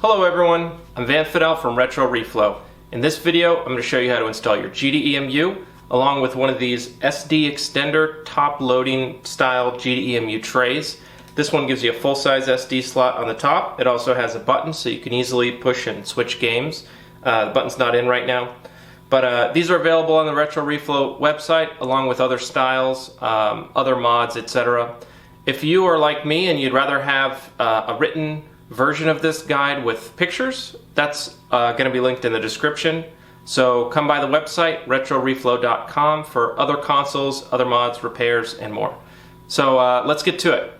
Hello everyone, I'm Van Fidel from Retro Reflow. In this video, I'm going to show you how to install your GDEMU along with one of these SD extender top loading style GDEMU trays. This one gives you a full-size SD slot on the top. It also has a button so you can easily push and switch games. The button's not in right now. But these are available on the Retro Reflow website along with other styles, other mods, etc. If you are like me and you'd rather have a written version of this guide with pictures, that's going to be linked in the description. So come by the website, retroreflow.com, for other consoles, other mods, repairs, and more. So let's get to it.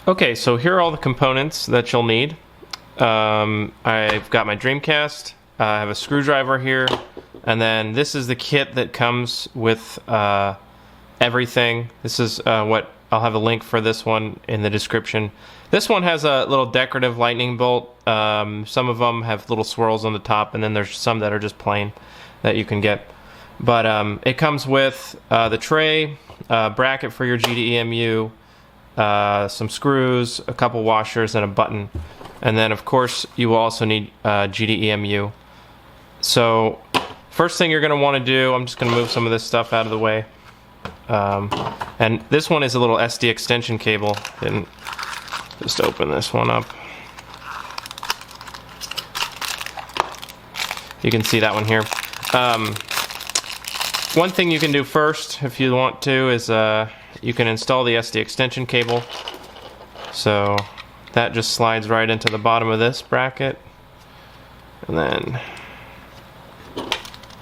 Okay, so here are all the components that you'll need. I've got my Dreamcast, I have a screwdriver here, and then this is the kit that comes with everything. This is what I'll have a link for this one in the description. This one has a little decorative lightning bolt. Some of them have little swirls on the top, and then there's some that are just plain that you can get. But it comes with the tray, bracket for your GDEMU, some screws, a couple washers, and a button. And then, of course, you will also need GDEMU. So, first thing you're going to want to do, I'm just going to move some of this stuff out of the way. And this one is a little SD extension cable. Didn't just open this one up. You can see that one here. One thing you can do first, if you want to, is you can install the SD extension cable. So that just slides right into the bottom of this bracket. And then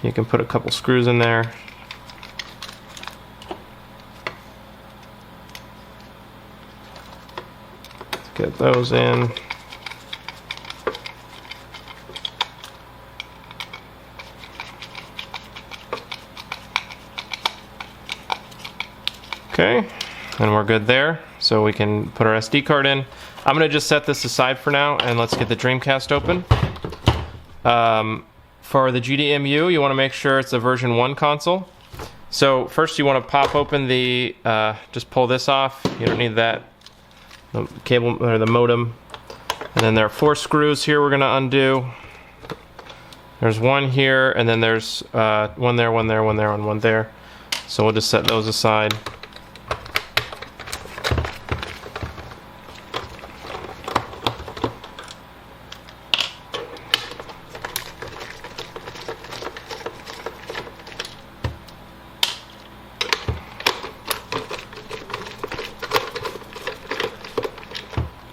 you can put a couple screws in there. Get those in. Okay, and we're good there. So we can put our SD card in. I'm going to just set this aside for now, and let's get the Dreamcast open. For the GDEMU, you want to make sure it's a version 1 console. So first you want to pop open the, just pull this off. You don't need that. The cable or the modem, and then there are 4 screws here we're going to undo. There's one here, and then there's one there, one there, one there, and one there. So we'll just set those aside.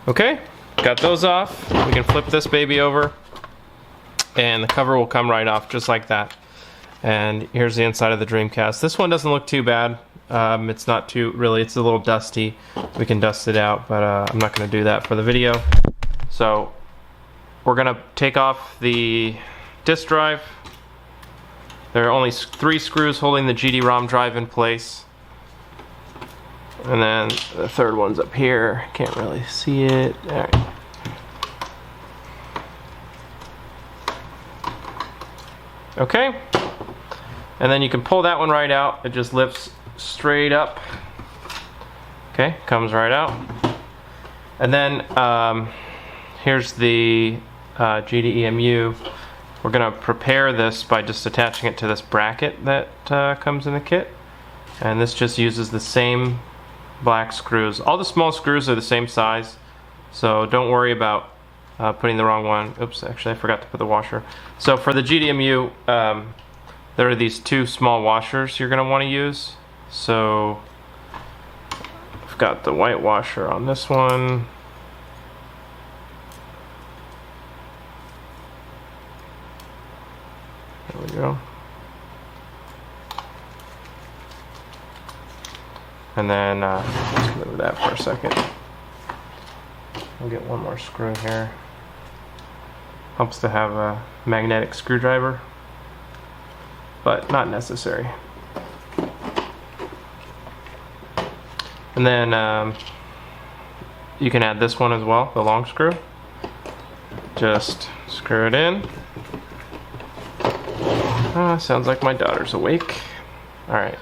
Okay, got those off. We can flip this baby over and the cover will come right off just like that. And here's the inside of the Dreamcast. This one doesn't look too bad. It's not too, really, it's a little dusty. We can dust it out, but I'm not going to do that for the video. So we're going to take off the disk drive. There are only 3 screws holding the GD-ROM drive in place. And then the third one's up here. Can't really see it. All right. Okay. And then you can pull that one right out. It just lifts straight up. Okay, comes right out. And then here's the GDEMU. We're going to prepare this by just attaching it to this bracket that comes in the kit. And this just uses the same black screws. All the small screws are the same size, so don't worry about putting the wrong one. Oops, actually I forgot to put the washer. So for the GDEMU, there are these 2 small washers you're going to want to use. So I've got the white washer on this one. There we go. And then, let's move that for a second. I'll get one more screw here. Helps to have a magnetic screwdriver, but not necessary. And then you can add this one as well, the long screw. Just screw it in. Sounds like my daughter's awake. Alright.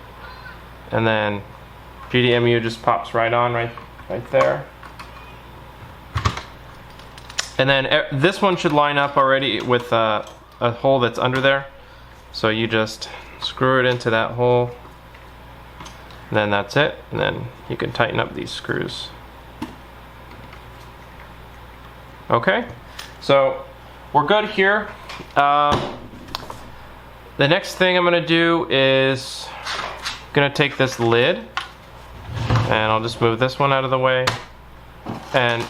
And then GDEMU just pops right on right there. And then this one should line up already with a hole that's under there. So you just screw it into that hole. And then that's it. And then you can tighten up these screws. Okay, so we're good here. The next thing I'm gonna do is gonna take this lid, and I'll just move this one out of the way. And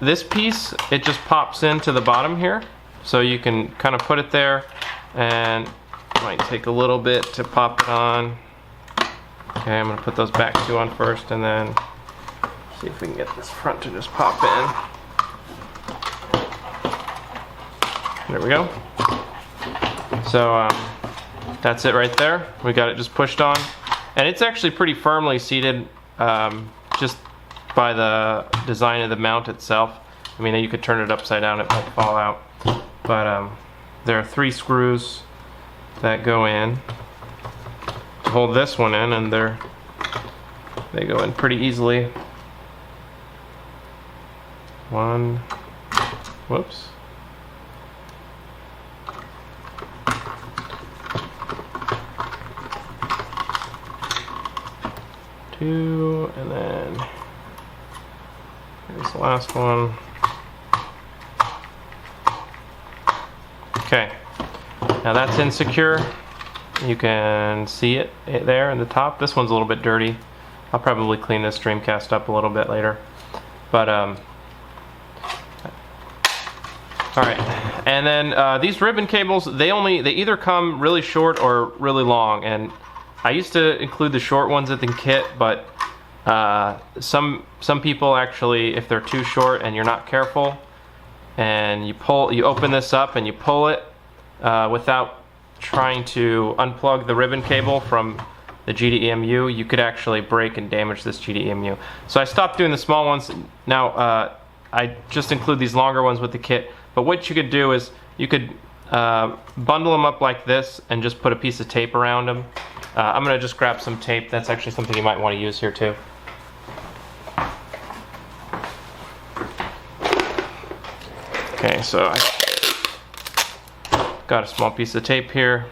this piece, it just pops into the bottom here. So you can kind of put it there, and it might take a little bit to pop it on. Okay, I'm gonna put those back two on first, and then see if we can get this front to just pop in. There we go. So that's it right there. We got it just pushed on. And it's actually pretty firmly seated just by the design of the mount itself. I mean, you could turn it upside down, it might fall out. But there are 3 screws that go in to hold this one in, and they go in pretty easily. One, whoops. 2, and then here's the last one. Okay, now that's insecure. You can see it there in the top. This one's a little bit dirty. I'll probably clean this Dreamcast up a little bit later. But all right, and then these ribbon cables, they either come really short or really long, and I used to include the short ones in the kit, but some people actually, if they're too short and you're not careful, and you open this up and you pull it without trying to unplug the ribbon cable from the GDEMU, you could actually break and damage this GDEMU. So I stopped doing the small ones. Now I just include these longer ones with the kit. But what you could do is you could bundle them up like this and just put a piece of tape around them. I'm going to just grab some tape. That's actually something you might want to use here too. Okay, so I got a small piece of tape here.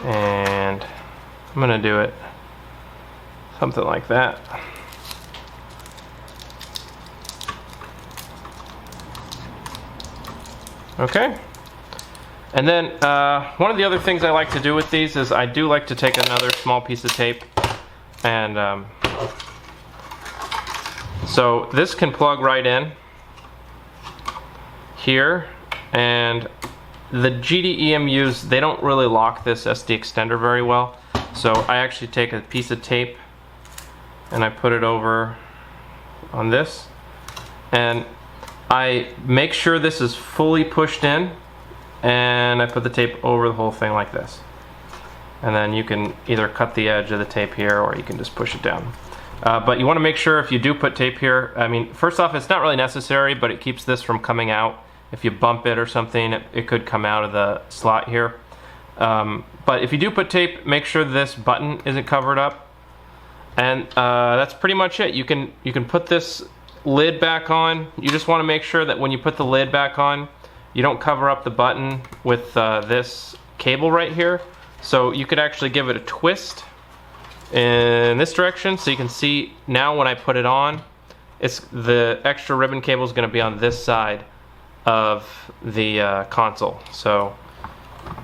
And I'm going to do it something like that. Okay. And then one of the other things I like to do with these is I do like to take another small piece of tape, and so this can plug right in here, and the GDEMUs, they don't really lock this SD extender very well, so I actually take a piece of tape and I put it over on this, and I make sure this is fully pushed in, and I put the tape over the whole thing like this. And then you can either cut the edge of the tape here, or you can just push it down. But you want to make sure if you do put tape here, I mean, first off, it's not really necessary, but it keeps this from coming out. If you bump it or something, it could come out of the slot here. But if you do put tape, make sure this button isn't covered up. And that's pretty much it. You can put this lid back on. You just want to make sure that when you put the lid back on, you don't cover up the button with this cable right here. So you could actually give it a twist in this direction, so you can see now when I put it on, the extra ribbon cable is going to be on this side of the console. So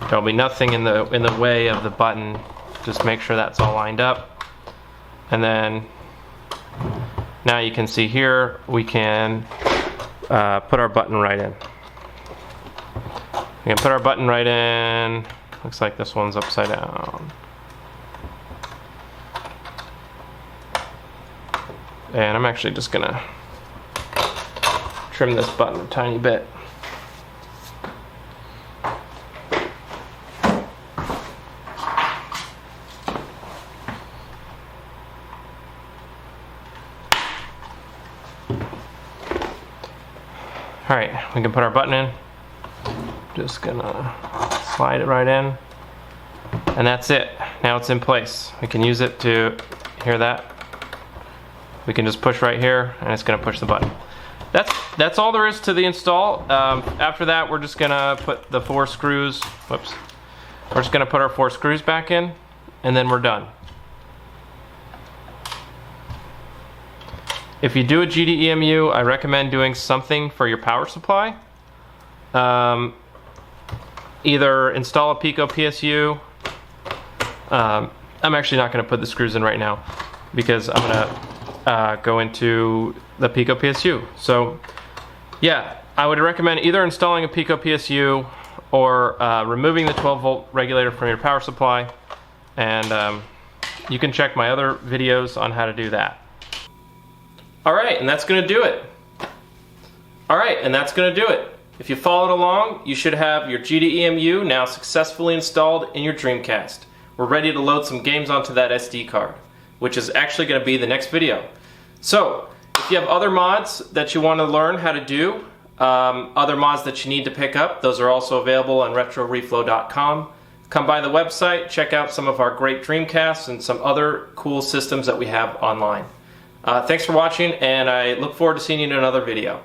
there'll be nothing in the way of the button. Just make sure that's all lined up. And then now you can see here we can put our button right in. We can put our button right in. Looks like this one's upside down. And I'm actually just gonna trim this button a tiny bit. Alright, we can put our button in. Just gonna slide it right in. And that's it. Now it's in place. We can use it to hear that. we can just push right here and it's going to push the button. That's all there is to the install. After that, we're just going to put the 4 screws, whoops, we're just going to put our 4 screws back in, and then we're done. If you do a GDEMU, I recommend doing something for your power supply. Either install a Pico PSU. I'm actually not going to put the screws in right now because I'm going to go into the Pico PSU. So yeah, I would recommend either installing a Pico PSU or removing the 12-volt regulator from your power supply, and you can check my other videos on how to do that. Alright, and that's going to do it. Alright, and that's going to do it. If you followed along, you should have your GDEMU now successfully installed in your Dreamcast. We're ready to load some games onto that SD card, which is actually going to be the next video. So, if you have other mods that you want to learn how to do, other mods that you need to pick up, those are also available on RetroReflow.com. Come by the website, check out some of our great Dreamcasts and some other cool systems that we have online. Thanks for watching, and I look forward to seeing you in another video.